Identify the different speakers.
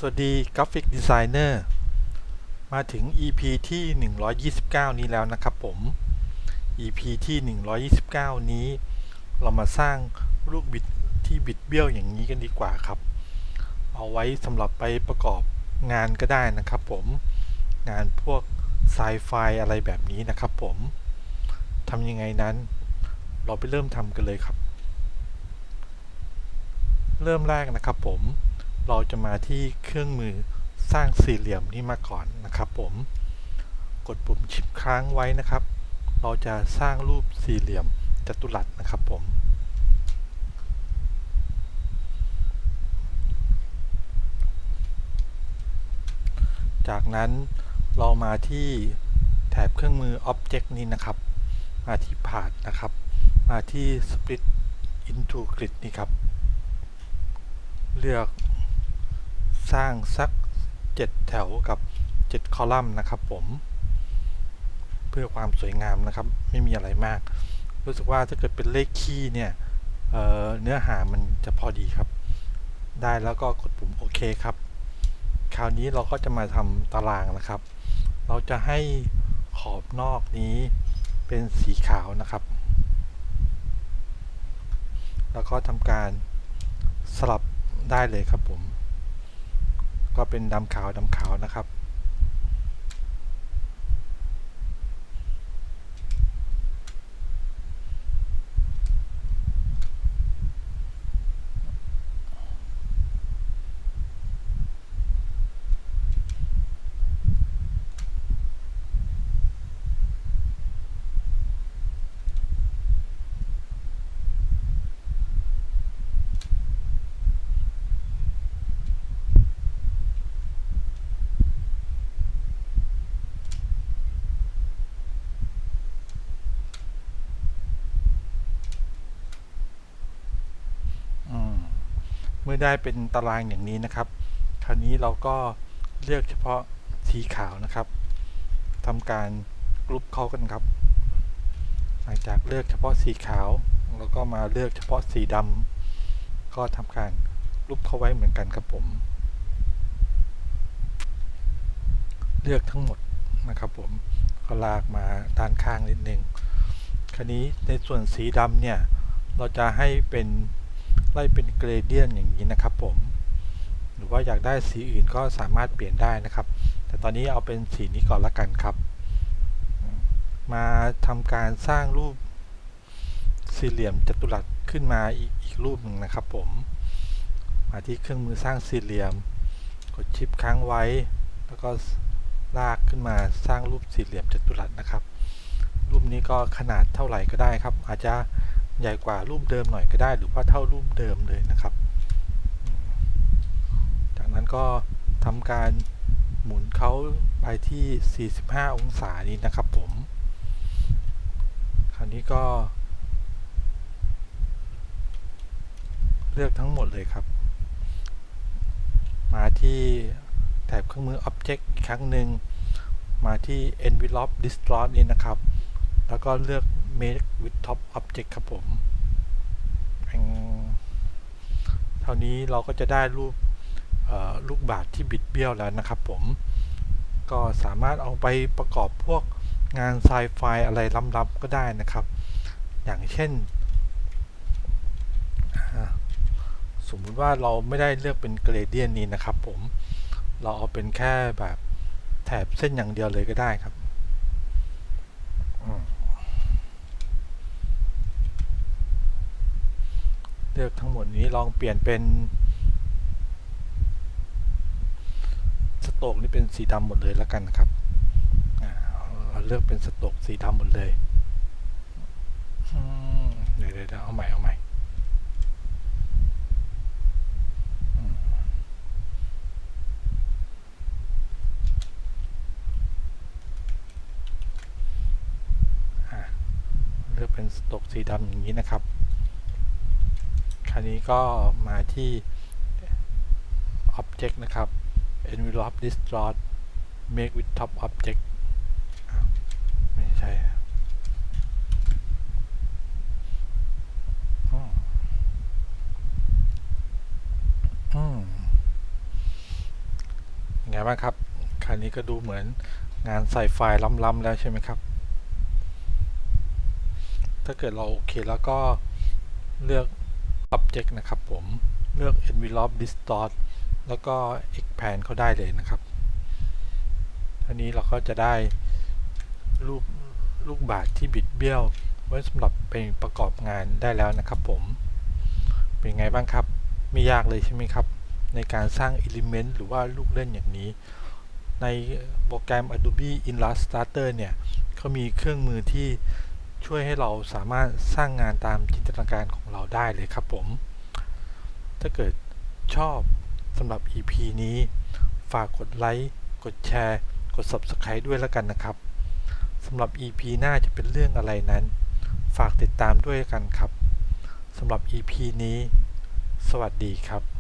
Speaker 1: สวัสดีกราฟิกดีไซเนอร์มาถึง EP ที่129นี้แล้วนะครับผม EP ที่129นี้เรามาสร้างรูปบิดที่บิดเบี้ยวอย่างนี้กันดีกว่าครับเอาไว้สำหรับไปประกอบงานก็ได้นะครับผมงานพวกไซไฟอะไรแบบนี้นะครับผมทำยังไงนั้นเราไปเริ่มทำกันเลยครับเริ่มแรกนะครับผมเราจะมาที่เครื่องมือสร้างสี่เหลี่ยมนี้มาก่อนนะครับผมกดปุ่มชิปค้างไว้นะครับเราจะสร้างรูปสี่เหลี่ยมจัตุรัสนะครับผมจากนั้นเรามาที่แถบเครื่องมือ Object นี้นะครับมาที่ Path นะครับมาที่ Split into Grid นี่ครับเลือกสร้างสัก7แถวกับ7คอลัมน์นะครับผมเพื่อความสวยงามนะครับไม่มีอะไรมากรู้สึกว่าถ้าเกิดเป็นเลขคี่เนี่ยเนื้อหามันจะพอดีครับได้แล้วก็กดปุ่มโอเคครับคราวนี้เราก็จะมาทำตารางนะครับเราจะให้ขอบนอกนี้เป็นสีขาวนะครับแล้วก็ทำการสลับได้เลยครับผมก็เป็นดำขาวนะครับเมื่อได้เป็นตารางอย่างนี้นะครับคราวนี้เราก็เลือกเฉพาะสีขาวนะครับทำการกรุ๊ปเข้ากันครับหลังจากเลือกเฉพาะสีขาวแล้วก็มาเลือกเฉพาะสีดำก็ทำการกรุ๊ปเข้าไว้เหมือนกันครับผมเลือกทั้งหมดนะครับผมก็ลากมาด้านข้างนิดนึงคราวนี้ในส่วนสีดำเนี่ยเราจะให้เป็นไล่เป็นเกรเดียนอย่างนี้นะครับผมหรือว่าอยากได้สีอื่นก็สามารถเปลี่ยนได้นะครับแต่ตอนนี้เอาเป็นสีนี้ก่อนละกันครับมาทำการสร้างรูปสี่เหลี่ยมจัตุรัสขึ้นมาอีกรูปหนึ่งนะครับผมมาที่เครื่องมือสร้างสี่เหลี่ยมกดชิปค้างไว้แล้วก็ลากขึ้นมาสร้างรูปสี่เหลี่ยมจัตุรัสนะครับรูปนี้ก็ขนาดเท่าไหร่ก็ได้ครับอาจจะใหญ่กว่ารูปเดิมหน่อยก็ได้หรือว่าเท่ารูปเดิมเลยนะครับจากนั้นก็ทำการหมุนเขาไปที่45องศานี้นะครับผมคราวนี้ก็เลือกทั้งหมดเลยครับมาที่แถบเครื่องมือ Object อีกครั้งหนึ่งมาที่ Envelope Distort นี้นะครับแล้วก็เลือก Make with Top Object ครับผมเท่านี้เราก็จะได้รูปลูกบาศก์ที่บิดเบี้ยวแล้วนะครับผมก็สามารถเอาไปประกอบพวกงานไซไฟอะไรล้ำๆก็ได้นะครับอย่างเช่นสมมุติว่าเราไม่ได้เลือกเป็นเกรเดียนนี้นะครับผมเราเอาเป็นแค่แบบแถบเส้นอย่างเดียวเลยก็ได้ครับเลือกทั้งหมดนี้ลองเปลี่ยนเป็นสโตรกนี่เป็นสีดำหมดเลยแล้วกันนะครับเราเลือกเป็นสโตรกสีดำหมดเลยเดี๋ยวเอาใหม่เลือกเป็นสโตรกสีดำอย่างนี้นะครับคราวนี้ก็มาที่ Object นะครับ Envelope Distort Make with Top Object ไม่ใช่ บ้างครับคราวนี้ก็ดูเหมือนงานไซไฟล้ำๆแล้วใช่ไหมครับถ้าเกิดเราโอเคแล้วก็เลือก Object นะครับผมเลือก Envelope Distort แล้วก็ Expand เขาได้เลยนะครับอันนี้เราก็จะได้รูปลูกบาศก์ที่บิดเบี้ยวไว้สำหรับเป็นประกอบงานได้แล้วนะครับผมเป็นไงบ้างครับไม่ยากเลยใช่ไหมครับในการสร้าง Element หรือว่าลูกเล่นอย่างนี้ในโปรแกรม Adobe Illustrator เนี่ยเขามีเครื่องมือที่ช่วยให้เราสามารถสร้างงานตามจินตนาการของเราได้เลยครับผมถ้าเกิดชอบสำหรับ EP นี้ฝากกดไลค์กดแชร์กด Subscribe ด้วยแล้วกันนะครับสำหรับ EP หน้าจะเป็นเรื่องอะไรนั้นฝากติดตามด้วยกันครับสำหรับ EP นี้สวัสดีครับ